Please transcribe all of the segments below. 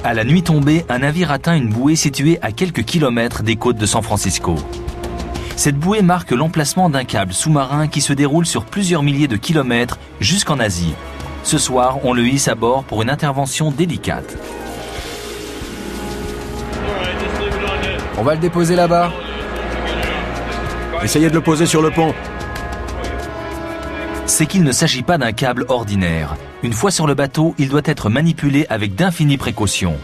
À la nuit tombée, un navire atteint une bouée située à quelques kilomètres des côtes de San Francisco. Cette bouée marque l'emplacement d'un câble sous-marin qui se déroule sur plusieurs milliers de kilomètres jusqu'en Asie. Ce soir, on le hisse à bord pour une intervention délicate. On va le déposer là-bas. Essayez de le poser sur le pont. C'est qu'il ne s'agit pas d'un câble ordinaire. Une fois sur le bateau, il doit être manipulé avec d'infinies précautions.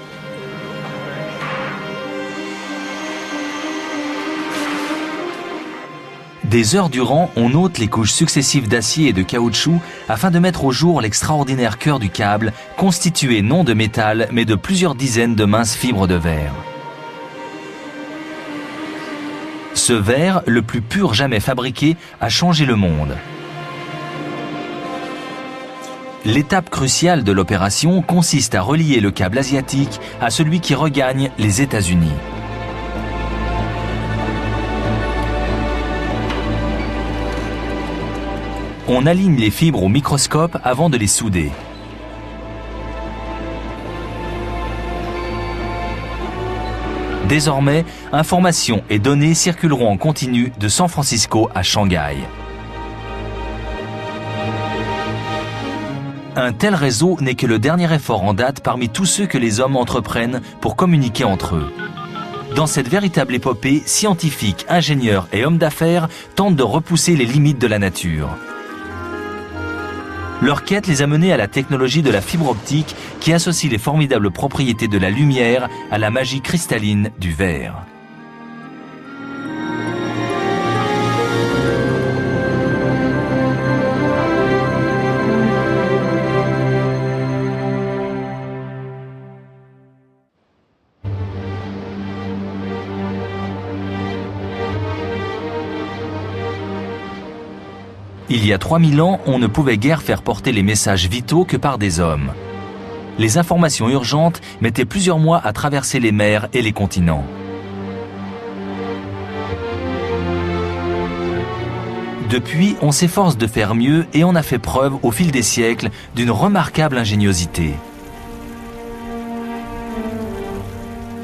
Des heures durant, on ôte les couches successives d'acier et de caoutchouc afin de mettre au jour l'extraordinaire cœur du câble, constitué non de métal, mais de plusieurs dizaines de minces fibres de verre. Ce verre, le plus pur jamais fabriqué, a changé le monde. L'étape cruciale de l'opération consiste à relier le câble asiatique à celui qui regagne les États-Unis. On aligne les fibres au microscope avant de les souder. Désormais, informations et données circuleront en continu de San Francisco à Shanghai. Un tel réseau n'est que le dernier effort en date parmi tous ceux que les hommes entreprennent pour communiquer entre eux. Dans cette véritable épopée, scientifiques, ingénieurs et hommes d'affaires tentent de repousser les limites de la nature. Leur quête les a menés à la technologie de la fibre optique qui associe les formidables propriétés de la lumière à la magie cristalline du verre. Il y a 3000 ans, on ne pouvait guère faire porter les messages vitaux que par des hommes. Les informations urgentes mettaient plusieurs mois à traverser les mers et les continents. Depuis, on s'efforce de faire mieux et on a fait preuve au fil des siècles d'une remarquable ingéniosité.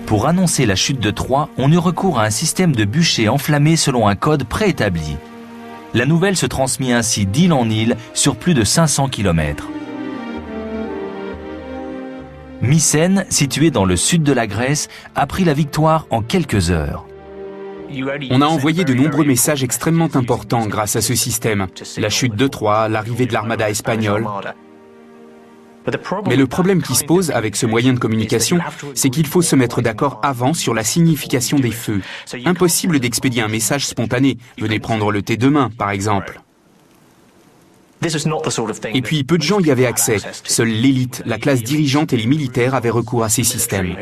Pour annoncer la chute de Troie, on eut recours à un système de bûchers enflammés selon un code préétabli. La nouvelle se transmit ainsi d'île en île sur plus de 500 km. Mycène, située dans le sud de la Grèce, a pris la victoire en quelques heures. On a envoyé de nombreux messages extrêmement importants grâce à ce système. La chute de Troie, l'arrivée de l'armada espagnole. Mais le problème qui se pose avec ce moyen de communication, c'est qu'il faut se mettre d'accord avant sur la signification des feux. Impossible d'expédier un message spontané. Venez prendre le thé demain, par exemple. Et puis, peu de gens y avaient accès. Seule l'élite, la classe dirigeante et les militaires avaient recours à ces systèmes.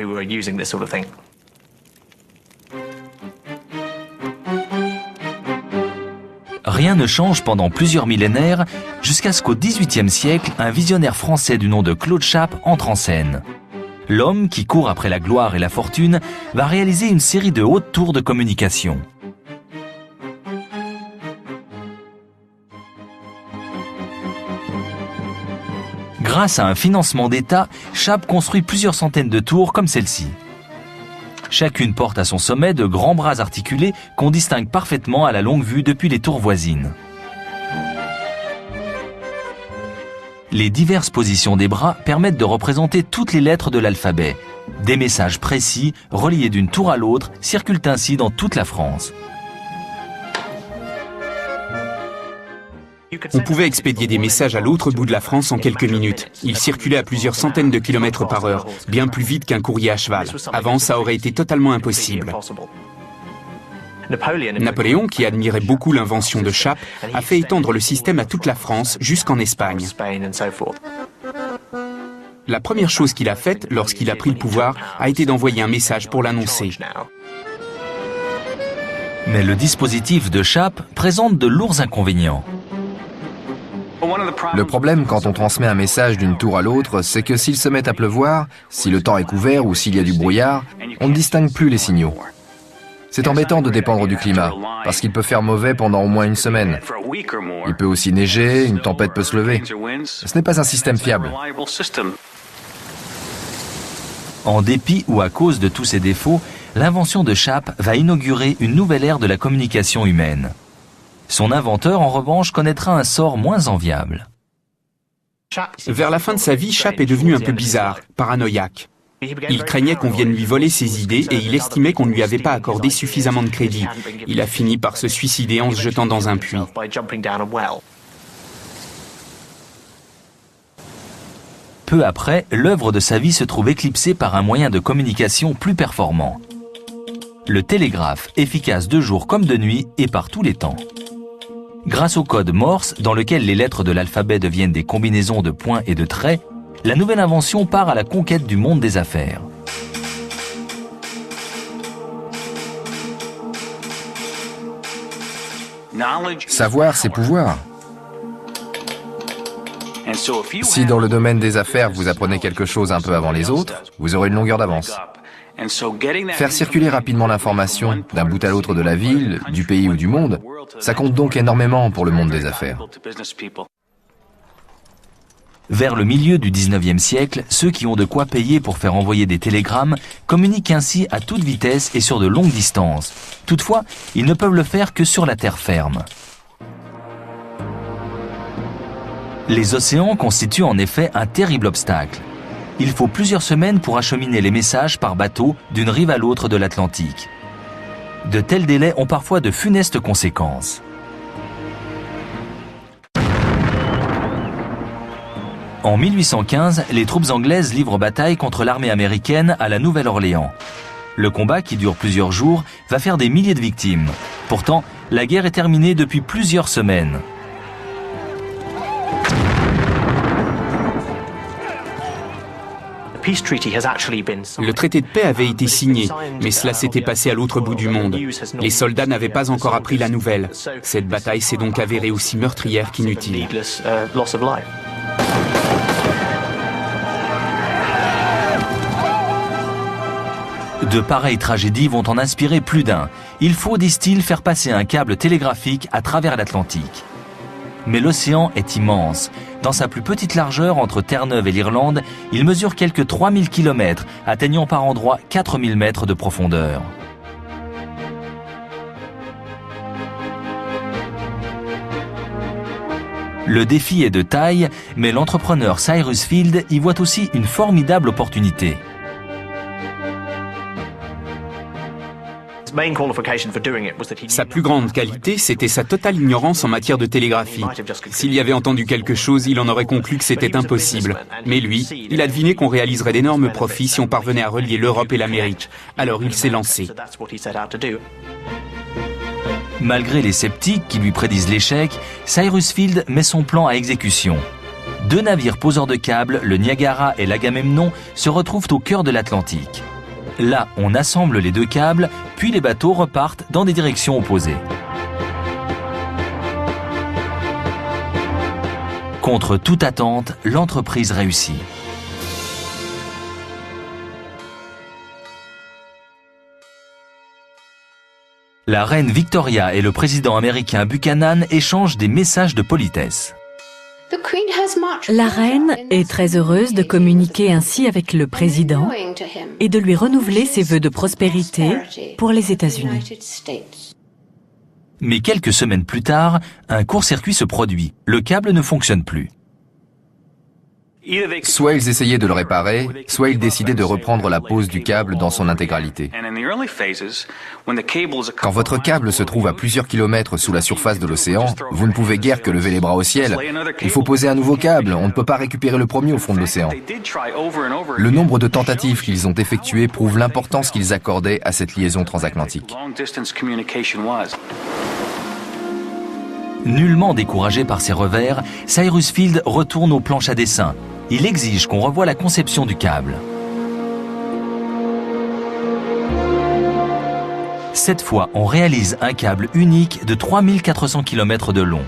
Rien ne change pendant plusieurs millénaires, jusqu'à ce qu'au XVIIIe siècle, un visionnaire français du nom de Claude Chappe entre en scène. L'homme, qui court après la gloire et la fortune, va réaliser une série de hautes tours de communication. Grâce à un financement d'État, Chappe construit plusieurs centaines de tours comme celle-ci. Chacune porte à son sommet de grands bras articulés qu'on distingue parfaitement à la longue vue depuis les tours voisines. Les diverses positions des bras permettent de représenter toutes les lettres de l'alphabet. Des messages précis, reliés d'une tour à l'autre, circulent ainsi dans toute la France. On pouvait expédier des messages à l'autre bout de la France en quelques minutes. Ils circulaient à plusieurs centaines de kilomètres par heure, bien plus vite qu'un courrier à cheval. Avant, ça aurait été totalement impossible. Napoléon, qui admirait beaucoup l'invention de Chappe, a fait étendre le système à toute la France jusqu'en Espagne. La première chose qu'il a faite lorsqu'il a pris le pouvoir a été d'envoyer un message pour l'annoncer. Mais le dispositif de Chappe présente de lourds inconvénients. Le problème quand on transmet un message d'une tour à l'autre, c'est que s'il se met à pleuvoir, si le temps est couvert ou s'il y a du brouillard, on ne distingue plus les signaux. C'est embêtant de dépendre du climat, parce qu'il peut faire mauvais pendant au moins une semaine. Il peut aussi neiger, une tempête peut se lever. Ce n'est pas un système fiable. En dépit ou à cause de tous ces défauts, l'invention de Chappe va inaugurer une nouvelle ère de la communication humaine. Son inventeur, en revanche, connaîtra un sort moins enviable. Vers la fin de sa vie, Chappe est devenu un peu bizarre, paranoïaque. Il craignait qu'on vienne lui voler ses idées et il estimait qu'on ne lui avait pas accordé suffisamment de crédit. Il a fini par se suicider en se jetant dans un puits. Peu après, l'œuvre de sa vie se trouve éclipsée par un moyen de communication plus performant. Le télégraphe, efficace de jour comme de nuit et par tous les temps. Grâce au code Morse, dans lequel les lettres de l'alphabet deviennent des combinaisons de points et de traits, la nouvelle invention part à la conquête du monde des affaires. Savoir, c'est pouvoir. Si dans le domaine des affaires, vous apprenez quelque chose un peu avant les autres, vous aurez une longueur d'avance. Faire circuler rapidement l'information d'un bout à l'autre de la ville, du pays ou du monde, ça compte donc énormément pour le monde des affaires. Vers le milieu du 19e siècle, ceux qui ont de quoi payer pour faire envoyer des télégrammes communiquent ainsi à toute vitesse et sur de longues distances. Toutefois, ils ne peuvent le faire que sur la terre ferme. Les océans constituent en effet un terrible obstacle. Il faut plusieurs semaines pour acheminer les messages par bateau d'une rive à l'autre de l'Atlantique. De tels délais ont parfois de funestes conséquences. En 1815, les troupes anglaises livrent bataille contre l'armée américaine à la Nouvelle-Orléans. Le combat, qui dure plusieurs jours, va faire des milliers de victimes. Pourtant, la guerre est terminée depuis plusieurs semaines. Le traité de paix avait été signé, mais cela s'était passé à l'autre bout du monde. Les soldats n'avaient pas encore appris la nouvelle. Cette bataille s'est donc avérée aussi meurtrière qu'inutile. De pareilles tragédies vont en inspirer plus d'un. Il faut, disent-ils, faire passer un câble télégraphique à travers l'Atlantique. Mais l'océan est immense. Dans sa plus petite largeur, entre Terre-Neuve et l'Irlande, il mesure quelques 3000 km, atteignant par endroits 4000 mètres de profondeur. Le défi est de taille, mais l'entrepreneur Cyrus Field y voit aussi une formidable opportunité. Sa plus grande qualité, c'était sa totale ignorance en matière de télégraphie. S'il y avait entendu quelque chose, il en aurait conclu que c'était impossible. Mais lui, il a deviné qu'on réaliserait d'énormes profits si on parvenait à relier l'Europe et l'Amérique. Alors il s'est lancé. Malgré les sceptiques qui lui prédisent l'échec, Cyrus Field met son plan à exécution. 2 navires poseurs de câbles, le Niagara et l'Agamemnon, se retrouvent au cœur de l'Atlantique. Là, on assemble les 2 câbles, puis les bateaux repartent dans des directions opposées. Contre toute attente, l'entreprise réussit. La reine Victoria et le président américain Buchanan échangent des messages de politesse. La reine est très heureuse de communiquer ainsi avec le président et de lui renouveler ses vœux de prospérité pour les États-Unis. Mais quelques semaines plus tard, un court-circuit se produit. Le câble ne fonctionne plus. Soit ils essayaient de le réparer, soit ils décidaient de reprendre la pose du câble dans son intégralité. Quand votre câble se trouve à plusieurs kilomètres sous la surface de l'océan, vous ne pouvez guère que lever les bras au ciel. Il faut poser un nouveau câble, on ne peut pas récupérer le premier au fond de l'océan. Le nombre de tentatives qu'ils ont effectuées prouve l'importance qu'ils accordaient à cette liaison transatlantique. Nullement découragé par ses revers, Cyrus Field retourne aux planches à dessin. Il exige qu'on revoie la conception du câble. Cette fois, on réalise un câble unique de 3400 km de long.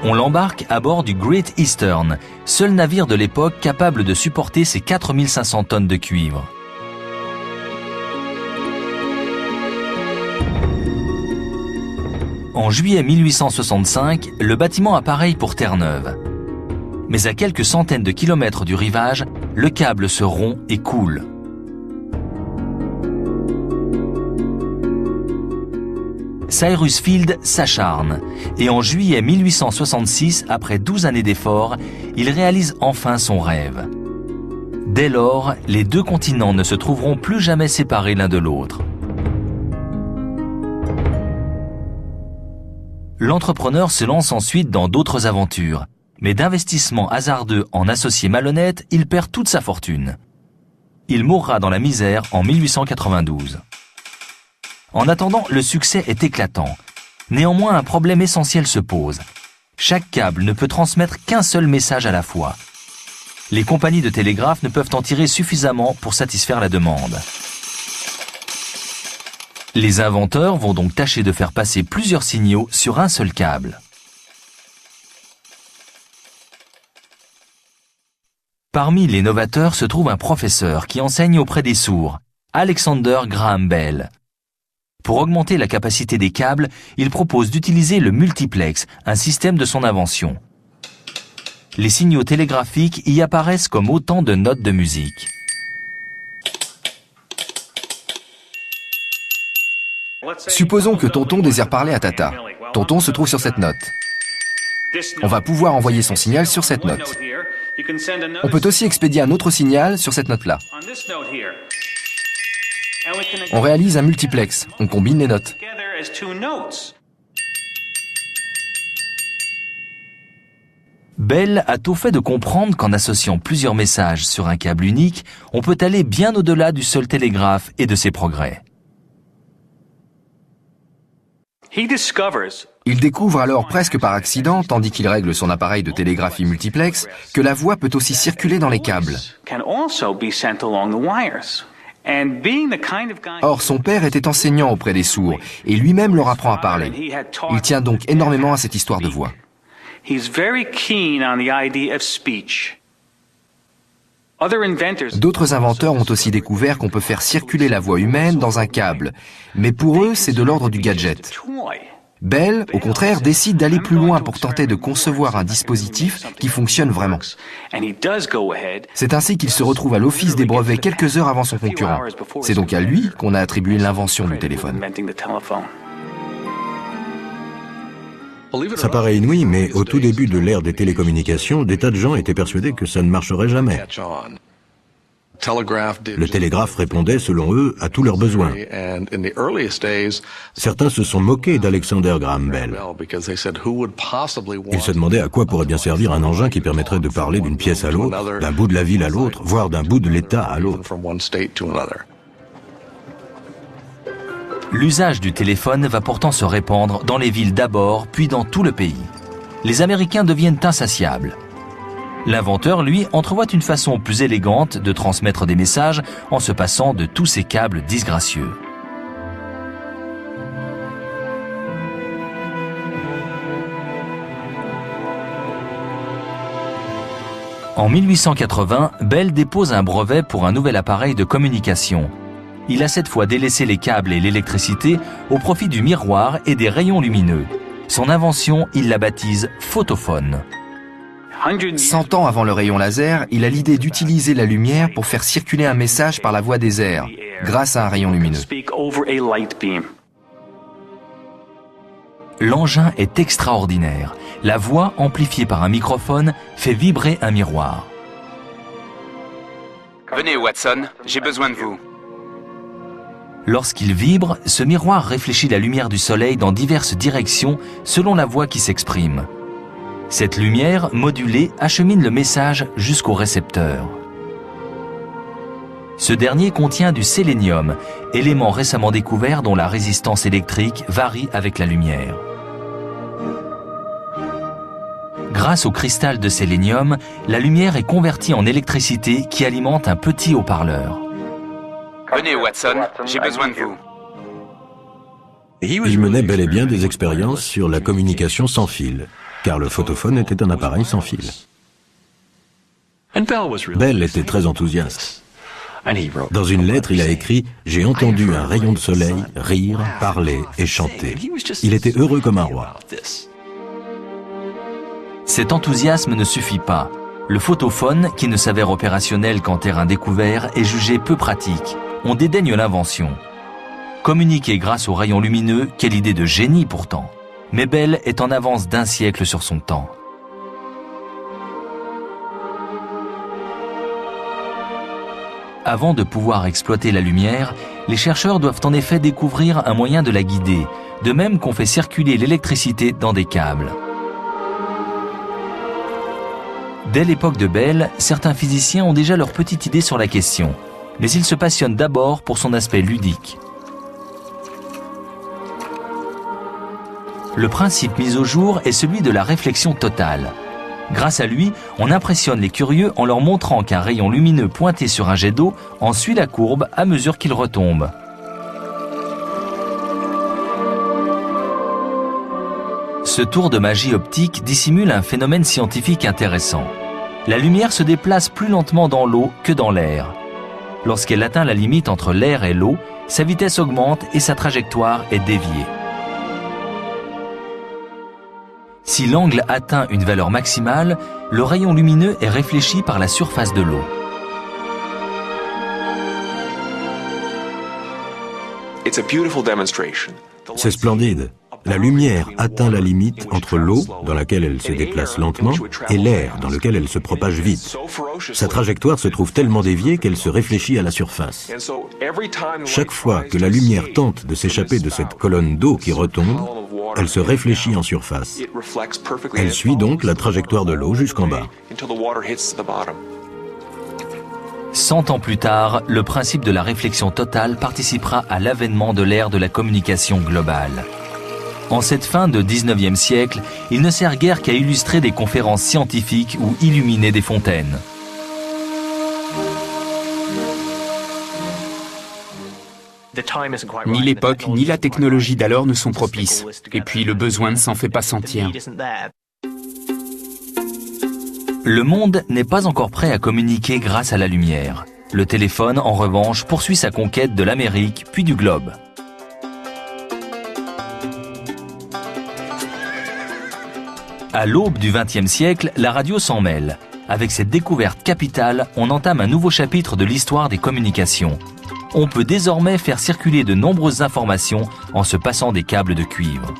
On l'embarque à bord du Great Eastern, seul navire de l'époque capable de supporter ses 4500 tonnes de cuivre. En juillet 1865, le bâtiment appareille pour Terre-Neuve. Mais à quelques centaines de kilomètres du rivage, le câble se rompt et coule. Cyrus Field s'acharne et en juillet 1866, après 12 années d'efforts, il réalise enfin son rêve. Dès lors, les deux continents ne se trouveront plus jamais séparés l'un de l'autre. L'entrepreneur se lance ensuite dans d'autres aventures, mais d'investissements hasardeux en associés malhonnêtes, il perd toute sa fortune. Il mourra dans la misère en 1892. En attendant, le succès est éclatant. Néanmoins, un problème essentiel se pose. Chaque câble ne peut transmettre qu'un seul message à la fois. Les compagnies de télégraphe ne peuvent en tirer suffisamment pour satisfaire la demande. Les inventeurs vont donc tâcher de faire passer plusieurs signaux sur un seul câble. Parmi les novateurs se trouve un professeur qui enseigne auprès des sourds, Alexander Graham Bell. Pour augmenter la capacité des câbles, il propose d'utiliser le multiplex, un système de son invention. Les signaux télégraphiques y apparaissent comme autant de notes de musique. Supposons que Tonton désire parler à Tata. Tonton se trouve sur cette note. On va pouvoir envoyer son signal sur cette note. On peut aussi expédier un autre signal sur cette note-là. On réalise un multiplex, on combine les notes. Bell a tôt fait de comprendre qu'en associant plusieurs messages sur un câble unique, on peut aller bien au-delà du seul télégraphe et de ses progrès. Il découvre alors presque par accident, tandis qu'il règle son appareil de télégraphie multiplex, que la voix peut aussi circuler dans les câbles. Or, son père était enseignant auprès des sourds et lui-même leur apprend à parler. Il tient donc énormément à cette histoire de voix. D'autres inventeurs ont aussi découvert qu'on peut faire circuler la voix humaine dans un câble, mais pour eux, c'est de l'ordre du gadget. Bell, au contraire, décide d'aller plus loin pour tenter de concevoir un dispositif qui fonctionne vraiment. C'est ainsi qu'il se retrouve à l'office des brevets quelques heures avant son concurrent. C'est donc à lui qu'on a attribué l'invention du téléphone. Ça paraît inouï, mais au tout début de l'ère des télécommunications, des tas de gens étaient persuadés que ça ne marcherait jamais. Le télégraphe répondait, selon eux, à tous leurs besoins. Certains se sont moqués d'Alexander Graham Bell. Ils se demandaient à quoi pourrait bien servir un engin qui permettrait de parler d'une pièce à l'autre, d'un bout de la ville à l'autre, voire d'un bout de l'État à l'autre. L'usage du téléphone va pourtant se répandre dans les villes d'abord, puis dans tout le pays. Les Américains deviennent insatiables. L'inventeur, lui, entrevoit une façon plus élégante de transmettre des messages en se passant de tous ces câbles disgracieux. En 1880, Bell dépose un brevet pour un nouvel appareil de communication. Il a cette fois délaissé les câbles et l'électricité au profit du miroir et des rayons lumineux. Son invention, il la baptise photophone. 100 ans avant le rayon laser, il a l'idée d'utiliser la lumière pour faire circuler un message par la voie des airs, grâce à un rayon lumineux. L'engin est extraordinaire. La voix, amplifiée par un microphone, fait vibrer un miroir. Venez, Watson, j'ai besoin de vous. Lorsqu'il vibre, ce miroir réfléchit la lumière du soleil dans diverses directions selon la voix qui s'exprime. Cette lumière, modulée, achemine le message jusqu'au récepteur. Ce dernier contient du sélénium, élément récemment découvert dont la résistance électrique varie avec la lumière. Grâce au cristal de sélénium, la lumière est convertie en électricité qui alimente un petit haut-parleur. Venez, Watson, j'ai besoin de vous. Il menait bel et bien des expériences sur la communication sans fil, car le photophone était un appareil sans fil. Bell était très enthousiaste. Dans une lettre, il a écrit « J'ai entendu un rayon de soleil rire, parler et chanter. » Il était heureux comme un roi. Cet enthousiasme ne suffit pas. Le photophone, qui ne s'avère opérationnel qu'en terrain découvert, est jugé peu pratique. On dédaigne l'invention. Communiquer grâce aux rayons lumineux, quelle idée de génie pourtant. Mais Bell est en avance d'1 siècle sur son temps. Avant de pouvoir exploiter la lumière, les chercheurs doivent en effet découvrir un moyen de la guider, de même qu'on fait circuler l'électricité dans des câbles. Dès l'époque de Bell, certains physiciens ont déjà leur petite idée sur la question, mais ils se passionnent d'abord pour son aspect ludique. Le principe mis au jour est celui de la réflexion totale. Grâce à lui, on impressionne les curieux en leur montrant qu'un rayon lumineux pointé sur un jet d'eau en suit la courbe à mesure qu'il retombe. Ce tour de magie optique dissimule un phénomène scientifique intéressant. La lumière se déplace plus lentement dans l'eau que dans l'air. Lorsqu'elle atteint la limite entre l'air et l'eau, sa vitesse augmente et sa trajectoire est déviée. Si l'angle atteint une valeur maximale, le rayon lumineux est réfléchi par la surface de l'eau. C'est splendide. La lumière atteint la limite entre l'eau, dans laquelle elle se déplace lentement, et l'air, dans lequel elle se propage vite. Sa trajectoire se trouve tellement déviée qu'elle se réfléchit à la surface. Chaque fois que la lumière tente de s'échapper de cette colonne d'eau qui retombe, elle se réfléchit en surface. Elle suit donc la trajectoire de l'eau jusqu'en bas. 100 ans plus tard, le principe de la réflexion totale participera à l'avènement de l'ère de la communication globale. En cette fin de 19e siècle, il ne sert guère qu'à illustrer des conférences scientifiques ou illuminer des fontaines. Ni l'époque, ni la technologie d'alors ne sont propices. Et puis le besoin ne s'en fait pas sentir. Le monde n'est pas encore prêt à communiquer grâce à la lumière. Le téléphone, en revanche, poursuit sa conquête de l'Amérique, puis du globe. À l'aube du XXe siècle, la radio s'en mêle. Avec cette découverte capitale, on entame un nouveau chapitre de l'histoire des communications. On peut désormais faire circuler de nombreuses informations en se passant des câbles de cuivre.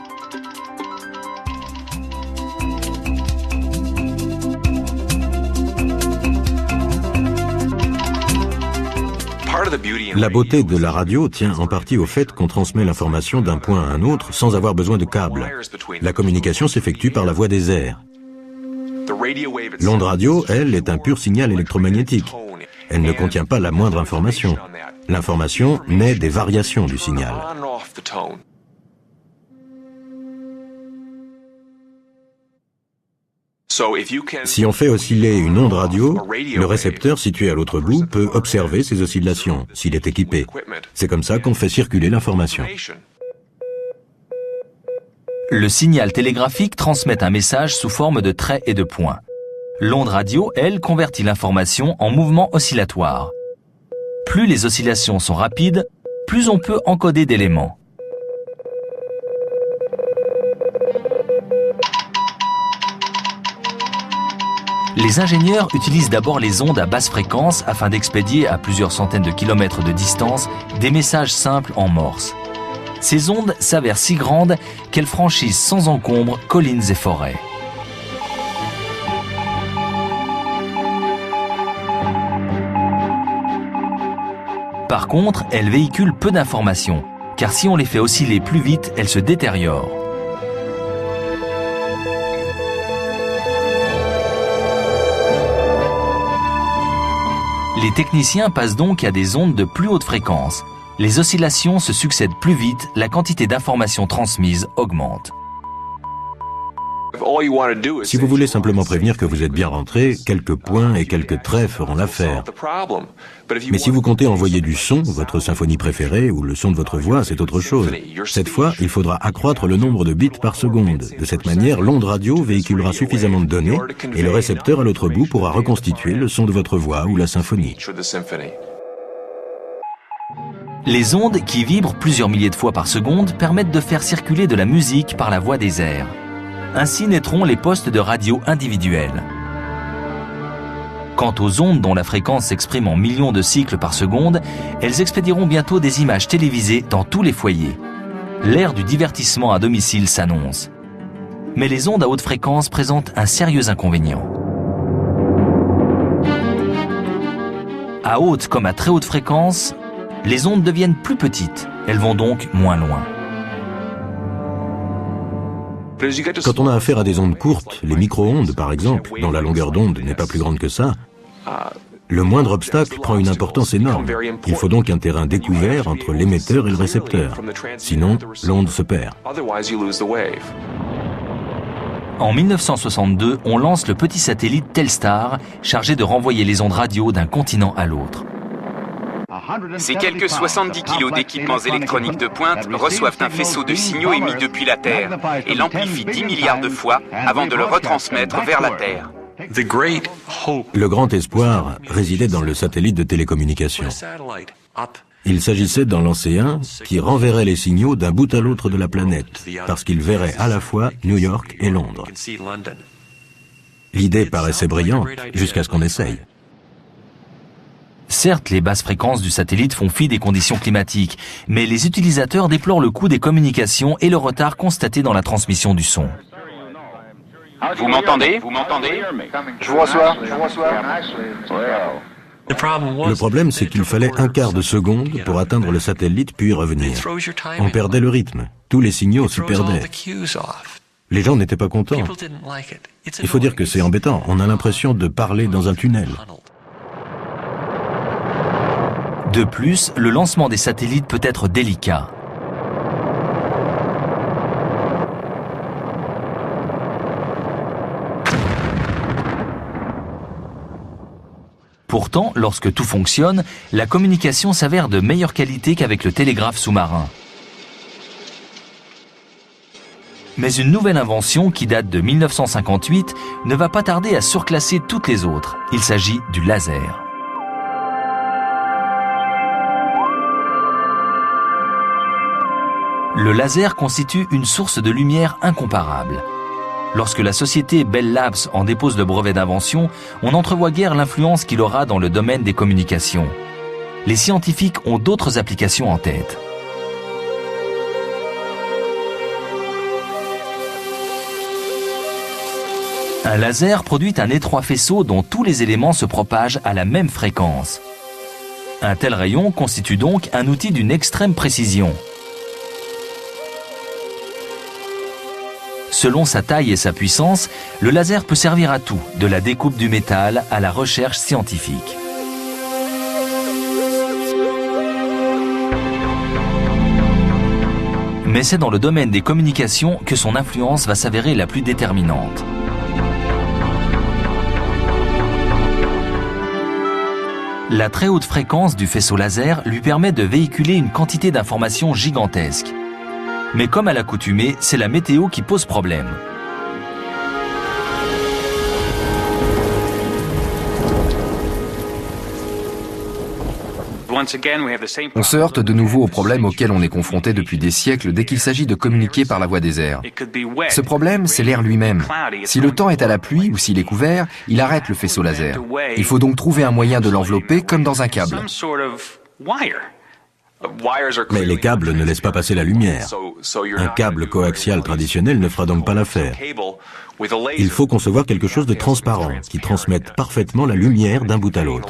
La beauté de la radio tient en partie au fait qu'on transmet l'information d'un point à un autre sans avoir besoin de câbles. La communication s'effectue par la voie des airs. L'onde radio, elle, est un pur signal électromagnétique. Elle ne contient pas la moindre information. L'information naît des variations du signal. Si on fait osciller une onde radio, le récepteur situé à l'autre bout peut observer ces oscillations, s'il est équipé. C'est comme ça qu'on fait circuler l'information. Le signal télégraphique transmet un message sous forme de traits et de points. L'onde radio, elle, convertit l'information en mouvement oscillatoire. Plus les oscillations sont rapides, plus on peut encoder d'éléments. Les ingénieurs utilisent d'abord les ondes à basse fréquence afin d'expédier à plusieurs centaines de kilomètres de distance des messages simples en morse. Ces ondes s'avèrent si grandes qu'elles franchissent sans encombre collines et forêts. Par contre, elles véhiculent peu d'informations, car si on les fait osciller plus vite, elles se détériorent. Les techniciens passent donc à des ondes de plus haute fréquence. Les oscillations se succèdent plus vite, la quantité d'informations transmises augmente. Si vous voulez simplement prévenir que vous êtes bien rentré, quelques points et quelques traits feront l'affaire. Mais si vous comptez envoyer du son, votre symphonie préférée, ou le son de votre voix, c'est autre chose. Cette fois, il faudra accroître le nombre de bits par seconde. De cette manière, l'onde radio véhiculera suffisamment de données, et le récepteur à l'autre bout pourra reconstituer le son de votre voix ou la symphonie. Les ondes, qui vibrent plusieurs milliers de fois par seconde, permettent de faire circuler de la musique par la voie des airs. Ainsi naîtront les postes de radio individuels. Quant aux ondes dont la fréquence s'exprime en millions de cycles par seconde, elles expédieront bientôt des images télévisées dans tous les foyers. L'ère du divertissement à domicile s'annonce. Mais les ondes à haute fréquence présentent un sérieux inconvénient. À haute comme à très haute fréquence, les ondes deviennent plus petites. Elles vont donc moins loin. Quand on a affaire à des ondes courtes, les micro-ondes par exemple, dont la longueur d'onde n'est pas plus grande que ça, le moindre obstacle prend une importance énorme. Il faut donc un terrain découvert entre l'émetteur et le récepteur. Sinon, l'onde se perd. En 1962, on lance le petit satellite Telstar, chargé de renvoyer les ondes radio d'un continent à l'autre. Ces quelques 70 kilos d'équipements électroniques de pointe reçoivent un faisceau de signaux émis depuis la Terre et l'amplifient 10 milliards de fois avant de le retransmettre vers la Terre. Le grand espoir résidait dans le satellite de télécommunication. Il s'agissait d'en lancer un qui renverrait les signaux d'un bout à l'autre de la planète, parce qu'il verrait à la fois New York et Londres. L'idée paraissait brillante, jusqu'à ce qu'on essaye. Certes, les basses fréquences du satellite font fi des conditions climatiques, mais les utilisateurs déplorent le coût des communications et le retard constaté dans la transmission du son. Vous m'entendez? Vous m'entendez? Je vous reçois. Le problème, c'est qu'il fallait un quart de seconde pour atteindre le satellite puis revenir. On perdait le rythme. Tous les signaux s'y perdaient. Les gens n'étaient pas contents. Il faut dire que c'est embêtant. On a l'impression de parler dans un tunnel. De plus, le lancement des satellites peut être délicat. Pourtant, lorsque tout fonctionne, la communication s'avère de meilleure qualité qu'avec le télégraphe sous-marin. Mais une nouvelle invention qui date de 1958 ne va pas tarder à surclasser toutes les autres. Il s'agit du laser. Le laser constitue une source de lumière incomparable. Lorsque la société Bell Labs en dépose le brevet d'invention, on n'entrevoit guère l'influence qu'il aura dans le domaine des communications. Les scientifiques ont d'autres applications en tête. Un laser produit un étroit faisceau dont tous les éléments se propagent à la même fréquence. Un tel rayon constitue donc un outil d'une extrême précision. Selon sa taille et sa puissance, le laser peut servir à tout, de la découpe du métal à la recherche scientifique. Mais c'est dans le domaine des communications que son influence va s'avérer la plus déterminante. La très haute fréquence du faisceau laser lui permet de véhiculer une quantité d'informations gigantesques. Mais comme à l'accoutumée, c'est la météo qui pose problème. On se heurte de nouveau au problème auquel on est confronté depuis des siècles dès qu'il s'agit de communiquer par la voie des airs. Ce problème, c'est l'air lui-même. Si le temps est à la pluie ou s'il est couvert, il arrête le faisceau laser. Il faut donc trouver un moyen de l'envelopper comme dans un câble. Mais les câbles ne laissent pas passer la lumière. Un câble coaxial traditionnel ne fera donc pas l'affaire. Il faut concevoir quelque chose de transparent, qui transmette parfaitement la lumière d'un bout à l'autre.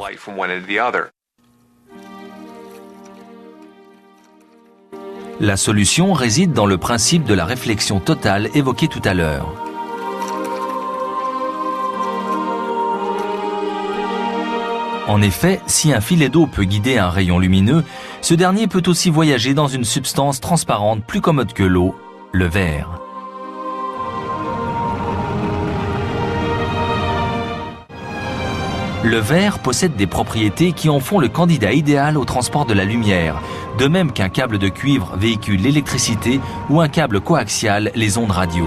La solution réside dans le principe de la réflexion totale évoqué tout à l'heure. En effet, si un filet d'eau peut guider un rayon lumineux, ce dernier peut aussi voyager dans une substance transparente plus commode que l'eau, le verre. Le verre possède des propriétés qui en font le candidat idéal au transport de la lumière, de même qu'un câble de cuivre véhicule l'électricité ou un câble coaxial les ondes radio.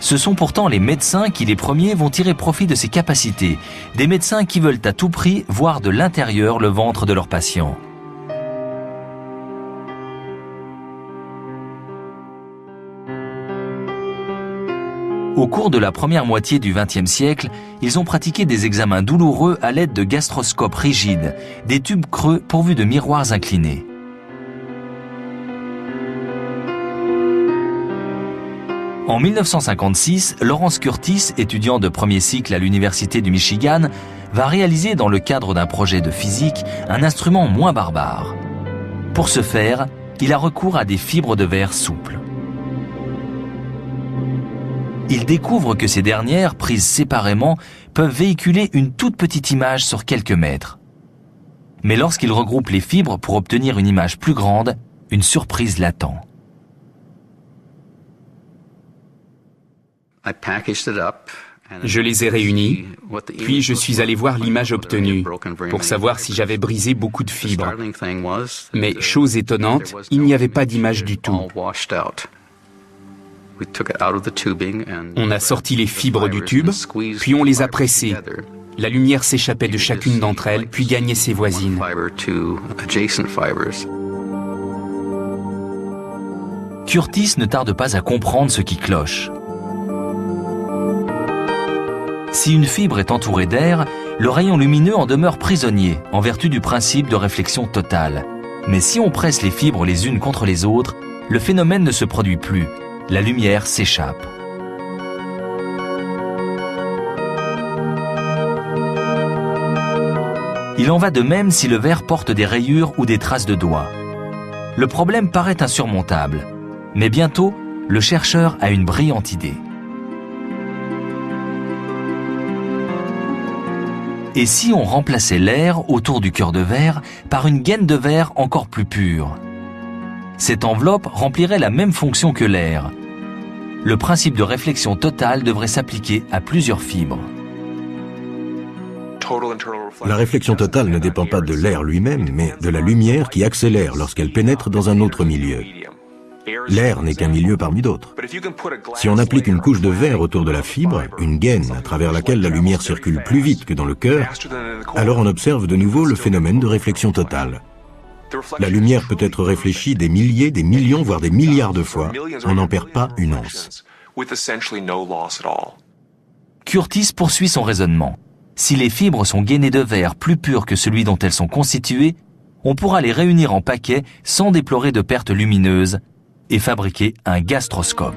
Ce sont pourtant les médecins qui les premiers vont tirer profit de ces capacités, des médecins qui veulent à tout prix voir de l'intérieur le ventre de leurs patients. Au cours de la première moitié du XXe siècle, ils ont pratiqué des examens douloureux à l'aide de gastroscopes rigides, des tubes creux pourvus de miroirs inclinés. En 1956, Lawrence Curtis, étudiant de premier cycle à l'Université du Michigan, va réaliser dans le cadre d'un projet de physique un instrument moins barbare. Pour ce faire, il a recours à des fibres de verre souples. Il découvre que ces dernières, prises séparément, peuvent véhiculer une toute petite image sur quelques mètres. Mais lorsqu'il regroupe les fibres pour obtenir une image plus grande, une surprise l'attend. Je les ai réunis, puis je suis allé voir l'image obtenue pour savoir si j'avais brisé beaucoup de fibres. Mais chose étonnante, il n'y avait pas d'image du tout. On a sorti les fibres du tube, puis on les a pressées. La lumière s'échappait de chacune d'entre elles, puis gagnait ses voisines. Curtis ne tarde pas à comprendre ce qui cloche. Si une fibre est entourée d'air, le rayon lumineux en demeure prisonnier, en vertu du principe de réflexion totale. Mais si on presse les fibres les unes contre les autres, le phénomène ne se produit plus. La lumière s'échappe. Il en va de même si le verre porte des rayures ou des traces de doigts. Le problème paraît insurmontable, mais bientôt, le chercheur a une brillante idée. Et si on remplaçait l'air autour du cœur de verre par une gaine de verre encore plus pure? Cette enveloppe remplirait la même fonction que l'air. Le principe de réflexion totale devrait s'appliquer à plusieurs fibres. La réflexion totale ne dépend pas de l'air lui-même, mais de la lumière qui accélère lorsqu'elle pénètre dans un autre milieu. L'air n'est qu'un milieu parmi d'autres. Si on applique une couche de verre autour de la fibre, une gaine à travers laquelle la lumière circule plus vite que dans le cœur, alors on observe de nouveau le phénomène de réflexion totale. La lumière peut être réfléchie des milliers, des millions, voire des milliards de fois. On n'en perd pas une once. Curtis poursuit son raisonnement. Si les fibres sont gainées de verre plus pur que celui dont elles sont constituées, on pourra les réunir en paquets sans déplorer de pertes lumineuses et fabriquer un gastroscope.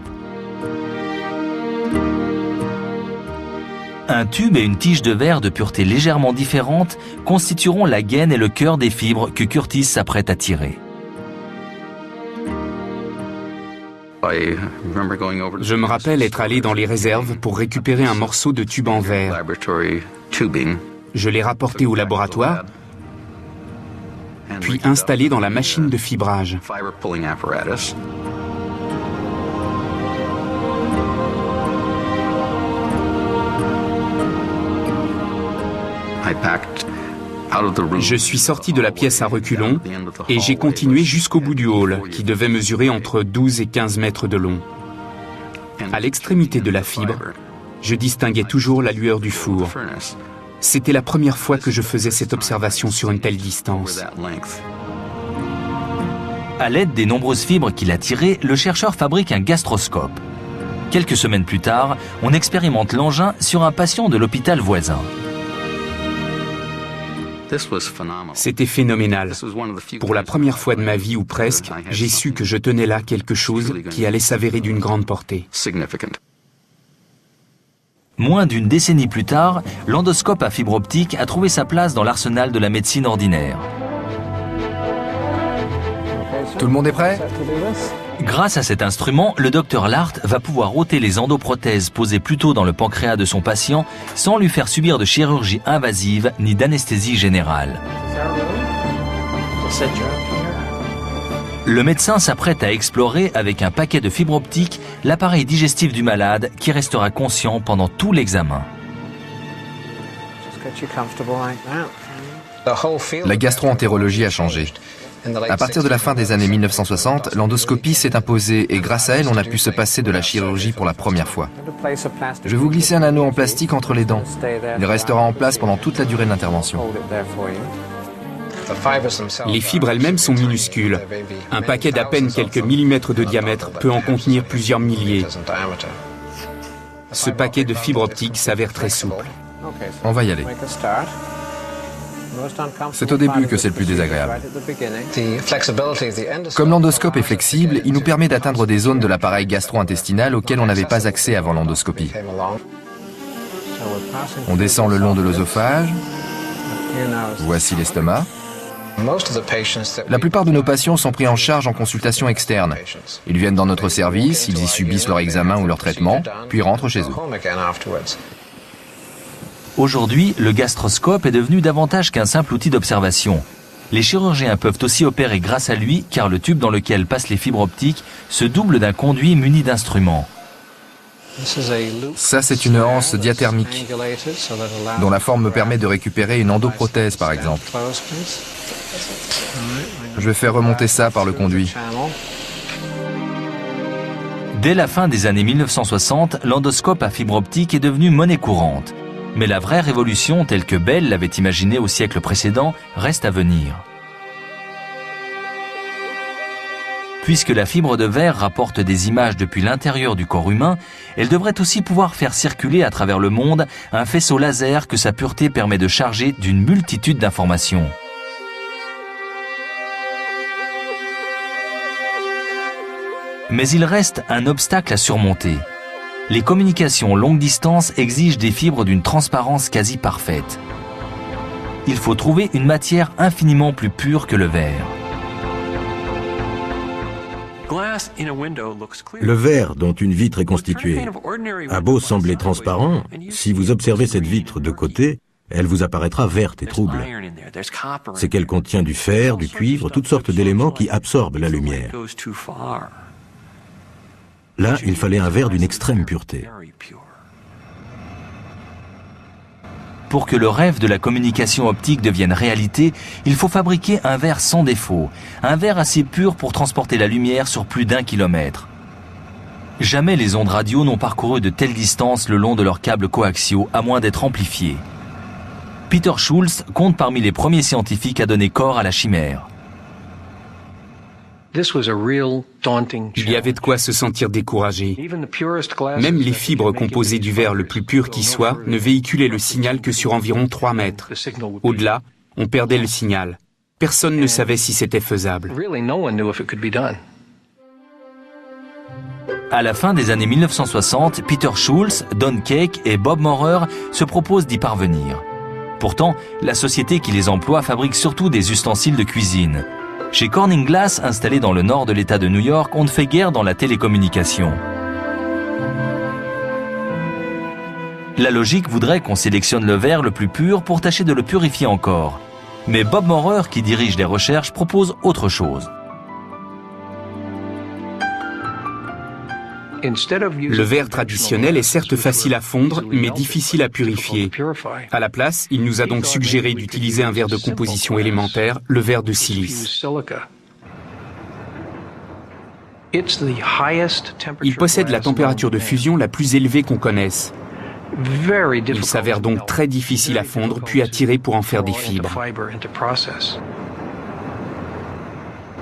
Un tube et une tige de verre de pureté légèrement différente constitueront la gaine et le cœur des fibres que Curtis s'apprête à tirer. Je me rappelle être allé dans les réserves pour récupérer un morceau de tube en verre. Je l'ai rapporté au laboratoire, puis installé dans la machine de fibrage. Je suis sorti de la pièce à reculons et j'ai continué jusqu'au bout du hall, qui devait mesurer entre 12 et 15 mètres de long. À l'extrémité de la fibre, je distinguais toujours la lueur du four. C'était la première fois que je faisais cette observation sur une telle distance. À l'aide des nombreuses fibres qu'il a tirées, le chercheur fabrique un gastroscope. Quelques semaines plus tard, on expérimente l'engin sur un patient de l'hôpital voisin. C'était phénoménal. Pour la première fois de ma vie, ou presque, j'ai su que je tenais là quelque chose qui allait s'avérer d'une grande portée. Moins d'une décennie plus tard, l'endoscope à fibre optique a trouvé sa place dans l'arsenal de la médecine ordinaire. Tout le monde est prêt? Grâce à cet instrument, le docteur Lart va pouvoir ôter les endoprothèses posées plus tôt dans le pancréas de son patient sans lui faire subir de chirurgie invasive ni d'anesthésie générale. Le médecin s'apprête à explorer avec un paquet de fibres optiques l'appareil digestif du malade qui restera conscient pendant tout l'examen. La gastro-entérologie a changé. À partir de la fin des années 1960, l'endoscopie s'est imposée et grâce à elle, on a pu se passer de la chirurgie pour la première fois. Je vais vous glisser un anneau en plastique entre les dents. Il restera en place pendant toute la durée de l'intervention. Les fibres elles-mêmes sont minuscules. Un paquet d'à peine quelques millimètres de diamètre peut en contenir plusieurs milliers. Ce paquet de fibres optiques s'avère très souple. On va y aller. C'est au début que c'est le plus désagréable. Comme l'endoscope est flexible, il nous permet d'atteindre des zones de l'appareil gastro-intestinal auxquelles on n'avait pas accès avant l'endoscopie. On descend le long de l'œsophage. Voici l'estomac. La plupart de nos patients sont pris en charge en consultation externe. Ils viennent dans notre service, ils y subissent leur examen ou leur traitement, puis rentrent chez eux. Aujourd'hui, le gastroscope est devenu davantage qu'un simple outil d'observation. Les chirurgiens peuvent aussi opérer grâce à lui, car le tube dans lequel passent les fibres optiques se double d'un conduit muni d'instruments. Ça, c'est une anse diathermique, dont la forme me permet de récupérer une endoprothèse, par exemple. Je vais faire remonter ça par le conduit. Dès la fin des années 1960, l'endoscope à fibre optique est devenu monnaie courante. Mais la vraie révolution, telle que Bell l'avait imaginée au siècle précédent, reste à venir. Puisque la fibre de verre rapporte des images depuis l'intérieur du corps humain, elle devrait aussi pouvoir faire circuler à travers le monde un faisceau laser que sa pureté permet de charger d'une multitude d'informations. Mais il reste un obstacle à surmonter. Les communications longue distance exigent des fibres d'une transparence quasi parfaite. Il faut trouver une matière infiniment plus pure que le verre. Le verre dont une vitre est constituée a beau sembler transparent, si vous observez cette vitre de côté, elle vous apparaîtra verte et trouble. C'est qu'elle contient du fer, du cuivre, toutes sortes d'éléments qui absorbent la lumière. Là, il fallait un verre d'une extrême pureté. Pour que le rêve de la communication optique devienne réalité, il faut fabriquer un verre sans défaut, un verre assez pur pour transporter la lumière sur plus d'1 kilomètre. Jamais les ondes radio n'ont parcouru de telles distances le long de leurs câbles coaxiaux, à moins d'être amplifiés. Peter Schultz compte parmi les premiers scientifiques à donner corps à la chimère. Il y avait de quoi se sentir découragé. Même les fibres composées du verre le plus pur qui soit ne véhiculaient le signal que sur environ 3 mètres. Au-delà, on perdait le signal. Personne ne savait si c'était faisable. À la fin des années 1960, Peter Schultz, Don Cake et Bob Maurer se proposent d'y parvenir. Pourtant, la société qui les emploie fabrique surtout des ustensiles de cuisine. Chez Corning Glass, installé dans le nord de l'État de New York, on ne fait guère dans la télécommunication. La logique voudrait qu'on sélectionne le verre le plus pur pour tâcher de le purifier encore. Mais Bob Maurer, qui dirige les recherches, propose autre chose. Le verre traditionnel est certes facile à fondre, mais difficile à purifier. À la place, il nous a donc suggéré d'utiliser un verre de composition élémentaire, le verre de silice. Il possède la température de fusion la plus élevée qu'on connaisse. Il s'avère donc très difficile à fondre, puis à tirer pour en faire des fibres.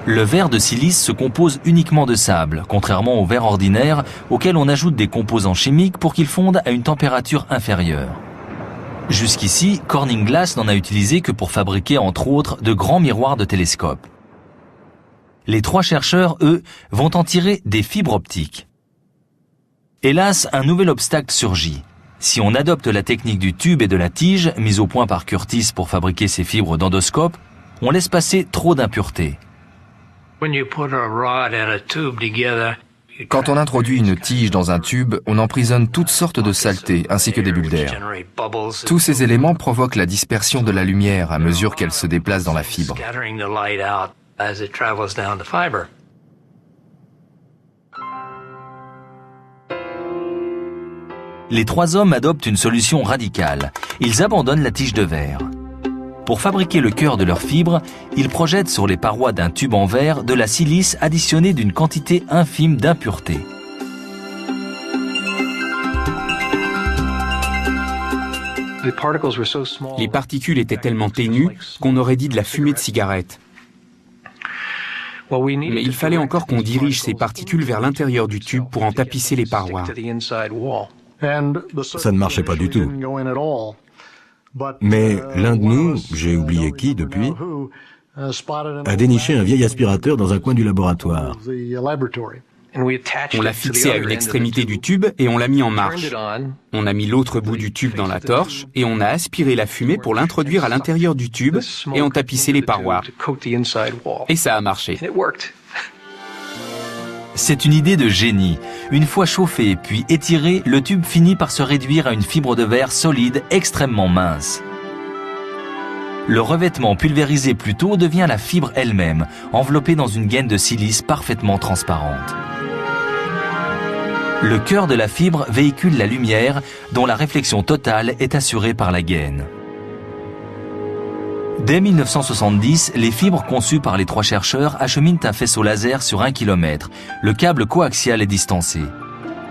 Le verre de silice se compose uniquement de sable, contrairement au verre ordinaire auquel on ajoute des composants chimiques pour qu'il fonde à une température inférieure. Jusqu'ici, Corning Glass n'en a utilisé que pour fabriquer entre autres de grands miroirs de télescope. Les 3 chercheurs, eux, vont en tirer des fibres optiques. Hélas, un nouvel obstacle surgit. Si on adopte la technique du tube et de la tige, mise au point par Curtis pour fabriquer ces fibres d'endoscope, on laisse passer trop d'impuretés. Quand on introduit une tige dans un tube, on emprisonne toutes sortes de saletés ainsi que des bulles d'air. Tous ces éléments provoquent la dispersion de la lumière à mesure qu'elle se déplace dans la fibre. Les 3 hommes adoptent une solution radicale. Ils abandonnent la tige de verre. Pour fabriquer le cœur de leurs fibres, ils projettent sur les parois d'un tube en verre de la silice additionnée d'une quantité infime d'impuretés. Les particules étaient tellement ténues qu'on aurait dit de la fumée de cigarette. Mais il fallait encore qu'on dirige ces particules vers l'intérieur du tube pour en tapisser les parois. Ça ne marchait pas du tout. Mais l'un de nous, j'ai oublié qui depuis, a déniché un vieil aspirateur dans un coin du laboratoire. On l'a fixé à une extrémité du tube et on l'a mis en marche. On a mis l'autre bout du tube dans la torche et on a aspiré la fumée pour l'introduire à l'intérieur du tube et on tapissait les parois. Et ça a marché. C'est une idée de génie. Une fois chauffé puis étiré, le tube finit par se réduire à une fibre de verre solide extrêmement mince. Le revêtement pulvérisé plus tôt devient la fibre elle-même, enveloppée dans une gaine de silice parfaitement transparente. Le cœur de la fibre véhicule la lumière, dont la réflexion totale est assurée par la gaine. Dès 1970, les fibres conçues par les trois chercheurs acheminent un faisceau laser sur 1 km. Le câble coaxial est distancé.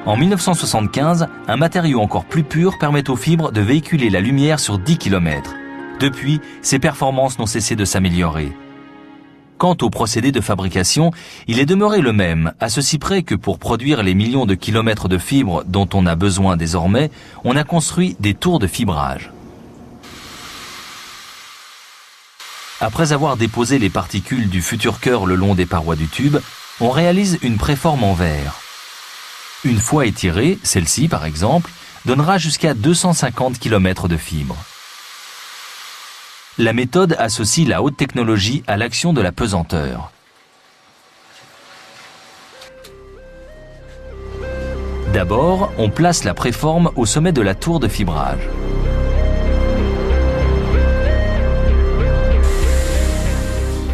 En 1975, un matériau encore plus pur permet aux fibres de véhiculer la lumière sur 10 km. Depuis, ses performances n'ont cessé de s'améliorer. Quant au procédé de fabrication, il est demeuré le même, à ceci près que pour produire les millions de kilomètres de fibres dont on a besoin désormais, on a construit des tours de fibrage. Après avoir déposé les particules du futur cœur le long des parois du tube, on réalise une préforme en verre. Une fois étirée, celle-ci par exemple, donnera jusqu'à 250 km de fibres. La méthode associe la haute technologie à l'action de la pesanteur. D'abord, on place la préforme au sommet de la tour de fibrage.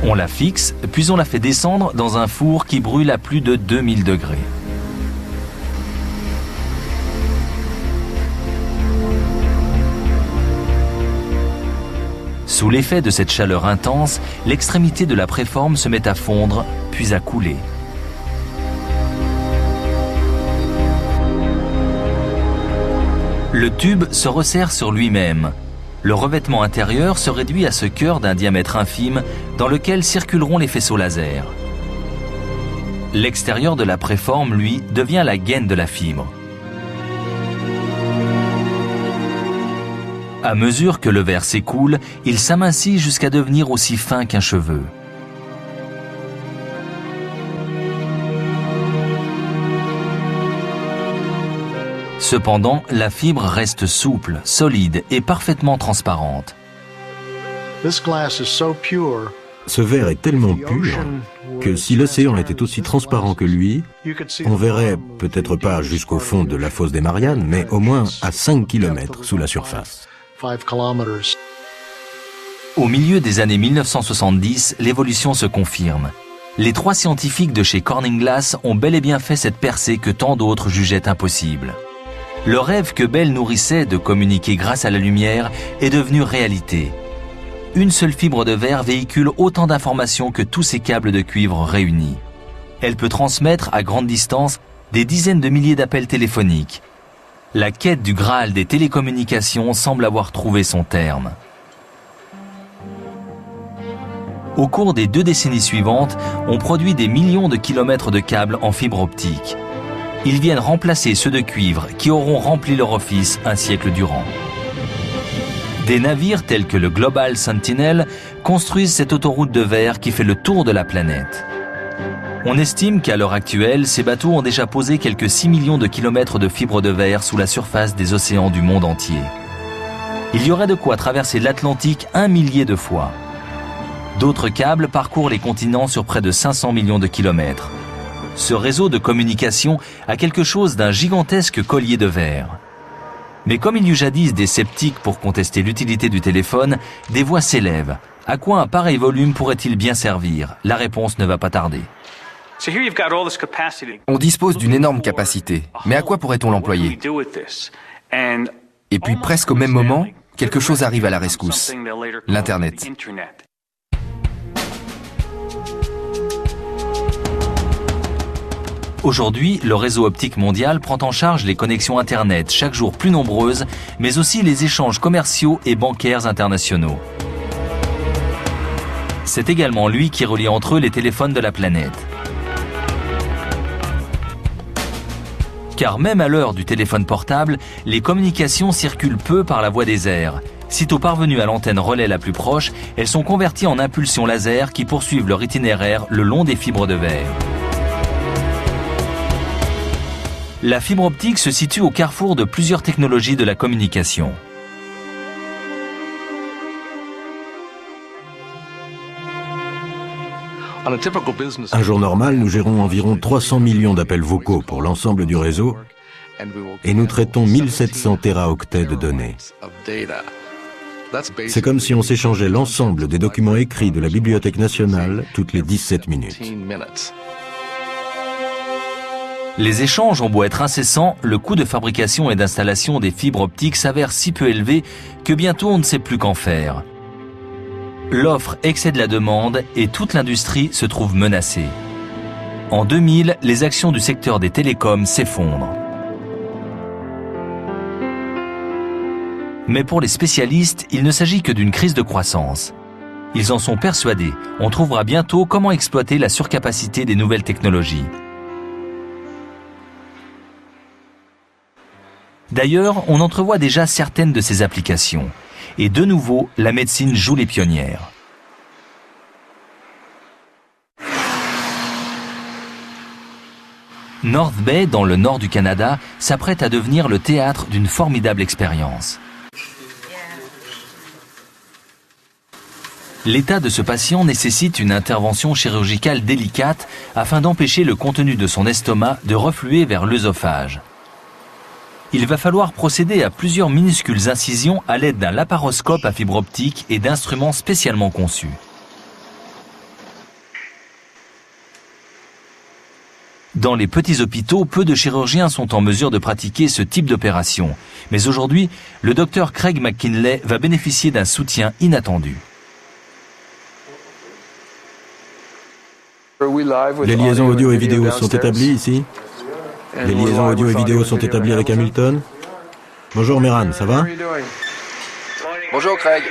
On la fixe, puis on la fait descendre dans un four qui brûle à plus de 2000 degrés. Sous l'effet de cette chaleur intense, l'extrémité de la préforme se met à fondre, puis à couler. Le tube se resserre sur lui-même. Le revêtement intérieur se réduit à ce cœur d'un diamètre infime dans lequel circuleront les faisceaux laser. L'extérieur de la préforme, lui, devient la gaine de la fibre. À mesure que le verre s'écoule, il s'amincit jusqu'à devenir aussi fin qu'un cheveu. Cependant, la fibre reste souple, solide et parfaitement transparente. Ce verre est tellement pur que si l'océan était aussi transparent que lui, on verrait peut-être pas jusqu'au fond de la fosse des Mariannes, mais au moins à 5 km sous la surface. Au milieu des années 1970, l'évolution se confirme. Les trois scientifiques de chez Corning Glass ont bel et bien fait cette percée que tant d'autres jugeaient impossible. Le rêve que Bell nourrissait de communiquer grâce à la lumière est devenu réalité. Une seule fibre de verre véhicule autant d'informations que tous ces câbles de cuivre réunis. Elle peut transmettre à grande distance des dizaines de milliers d'appels téléphoniques. La quête du Graal des télécommunications semble avoir trouvé son terme. Au cours des 2 décennies suivantes, on produit des millions de kilomètres de câbles en fibre optique. Ils viennent remplacer ceux de cuivre qui auront rempli leur office un siècle durant. Des navires tels que le Global Sentinel construisent cette autoroute de verre qui fait le tour de la planète. On estime qu'à l'heure actuelle, ces bateaux ont déjà posé quelques 6 millions de kilomètres de fibres de verre sous la surface des océans du monde entier. Il y aurait de quoi traverser l'Atlantique 1 millier de fois. D'autres câbles parcourent les continents sur près de 500 millions de kilomètres. Ce réseau de communication a quelque chose d'un gigantesque collier de verre. Mais comme il y eut jadis des sceptiques pour contester l'utilité du téléphone, des voix s'élèvent. À quoi un pareil volume pourrait-il bien servir? La réponse ne va pas tarder. On dispose d'une énorme capacité, mais à quoi pourrait-on l'employer? Et puis presque au même moment, quelque chose arrive à la rescousse, l'Internet. Aujourd'hui, le réseau optique mondial prend en charge les connexions Internet, chaque jour plus nombreuses, mais aussi les échanges commerciaux et bancaires internationaux. C'est également lui qui relie entre eux les téléphones de la planète. Car même à l'heure du téléphone portable, les communications circulent peu par la voie des airs. Sitôt parvenues à l'antenne relais la plus proche, elles sont converties en impulsions laser qui poursuivent leur itinéraire le long des fibres de verre. La fibre optique se situe au carrefour de plusieurs technologies de la communication. Un jour normal, nous gérons environ 300 millions d'appels vocaux pour l'ensemble du réseau et nous traitons 1700 téraoctets de données. C'est comme si on s'échangeait l'ensemble des documents écrits de la Bibliothèque nationale toutes les 17 minutes. Les échanges ont beau être incessants, le coût de fabrication et d'installation des fibres optiques s'avère si peu élevé que bientôt on ne sait plus qu'en faire. L'offre excède la demande et toute l'industrie se trouve menacée. En 2000, les actions du secteur des télécoms s'effondrent. Mais pour les spécialistes, il ne s'agit que d'une crise de croissance. Ils en sont persuadés, on trouvera bientôt comment exploiter la surcapacité des nouvelles technologies. D'ailleurs, on entrevoit déjà certaines de ces applications. Et de nouveau, la médecine joue les pionnières. North Bay, dans le nord du Canada, s'apprête à devenir le théâtre d'une formidable expérience. L'état de ce patient nécessite une intervention chirurgicale délicate afin d'empêcher le contenu de son estomac de refluer vers l'œsophage. Il va falloir procéder à plusieurs minuscules incisions à l'aide d'un laparoscope à fibre optique et d'instruments spécialement conçus. Dans les petits hôpitaux, peu de chirurgiens sont en mesure de pratiquer ce type d'opération. Mais aujourd'hui, le docteur Craig McKinley va bénéficier d'un soutien inattendu. Les liaisons audio et vidéo sont établies ici ? Les liaisons audio et vidéo sont établies avec Hamilton. Bonjour Mehran, ça va? Bonjour Craig.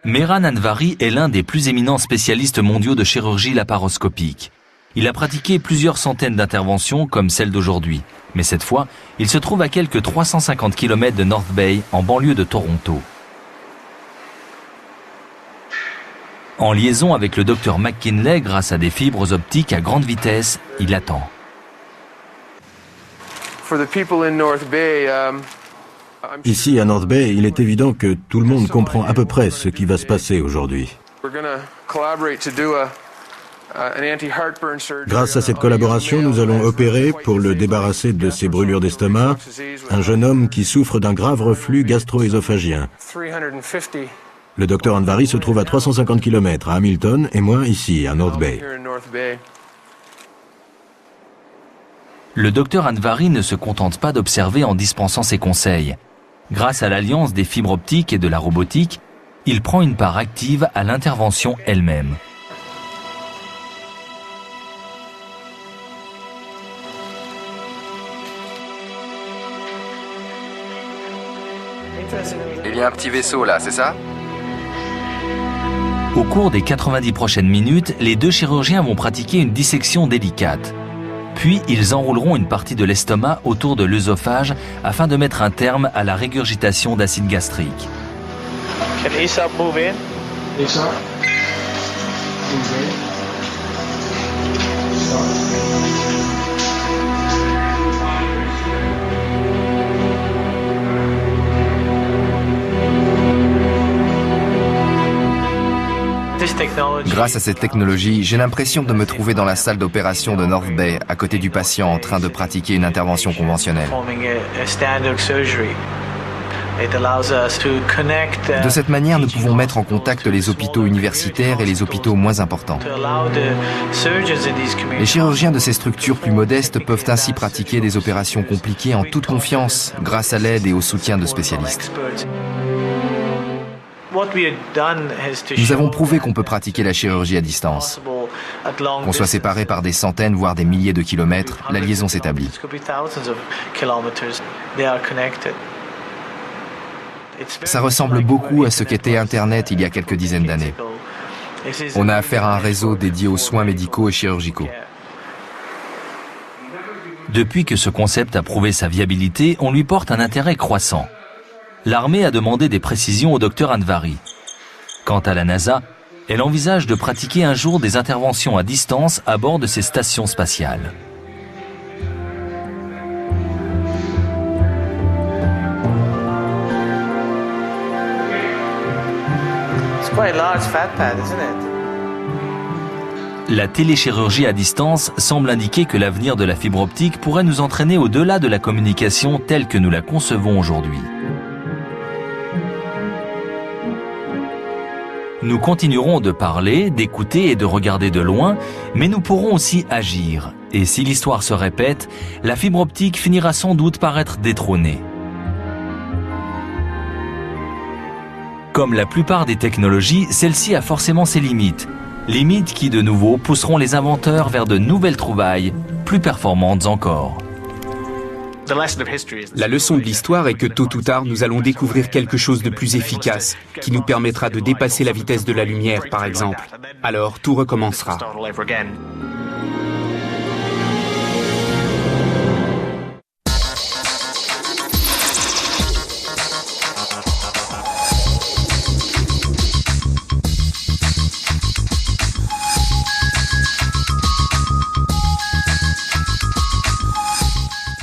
Mehran Anvari est l'un des plus éminents spécialistes mondiaux de chirurgie laparoscopique. Il a pratiqué plusieurs centaines d'interventions comme celle d'aujourd'hui. Mais cette fois, il se trouve à quelques 350 km de North Bay, en banlieue de Toronto. En liaison avec le docteur McKinley, grâce à des fibres optiques à grande vitesse, il attend. Ici, à North Bay, il est évident que tout le monde comprend à peu près ce qui va se passer aujourd'hui. Grâce à cette collaboration, nous allons opérer, pour le débarrasser de ses brûlures d'estomac, un jeune homme qui souffre d'un grave reflux gastro-œsophagien. Le docteur Anvari se trouve à 350 km à Hamilton et moi ici, à North Bay. Le docteur Anvari ne se contente pas d'observer en dispensant ses conseils. Grâce à l'alliance des fibres optiques et de la robotique, il prend une part active à l'intervention elle-même. Il y a un petit vaisseau là, c'est ça? Au cours des 90 prochaines minutes, les deux chirurgiens vont pratiquer une dissection délicate. Puis, ils enrouleront une partie de l'estomac autour de l'œsophage afin de mettre un terme à la régurgitation d'acide gastrique. Grâce à cette technologie, j'ai l'impression de me trouver dans la salle d'opération de North Bay, à côté du patient en train de pratiquer une intervention conventionnelle. De cette manière, nous pouvons mettre en contact les hôpitaux universitaires et les hôpitaux moins importants. Les chirurgiens de ces structures plus modestes peuvent ainsi pratiquer des opérations compliquées en toute confiance, grâce à l'aide et au soutien de spécialistes. Nous avons prouvé qu'on peut pratiquer la chirurgie à distance. Qu'on soit séparés par des centaines, voire des milliers de kilomètres, la liaison s'établit. Ça ressemble beaucoup à ce qu'était Internet il y a quelques dizaines d'années. On a affaire à un réseau dédié aux soins médicaux et chirurgicaux. Depuis que ce concept a prouvé sa viabilité, on lui porte un intérêt croissant. L'armée a demandé des précisions au docteur Anvari. Quant à la NASA, elle envisage de pratiquer un jour des interventions à distance à bord de ses stations spatiales. La téléchirurgie à distance semble indiquer que l'avenir de la fibre optique pourrait nous entraîner au-delà de la communication telle que nous la concevons aujourd'hui. Nous continuerons de parler, d'écouter et de regarder de loin, mais nous pourrons aussi agir. Et si l'histoire se répète, la fibre optique finira sans doute par être détrônée. Comme la plupart des technologies, celle-ci a forcément ses limites. Limites qui, de nouveau, pousseront les inventeurs vers de nouvelles trouvailles, plus performantes encore. La leçon de l'histoire est que tôt ou tard, nous allons découvrir quelque chose de plus efficace, qui nous permettra de dépasser la vitesse de la lumière, par exemple. Alors, tout recommencera.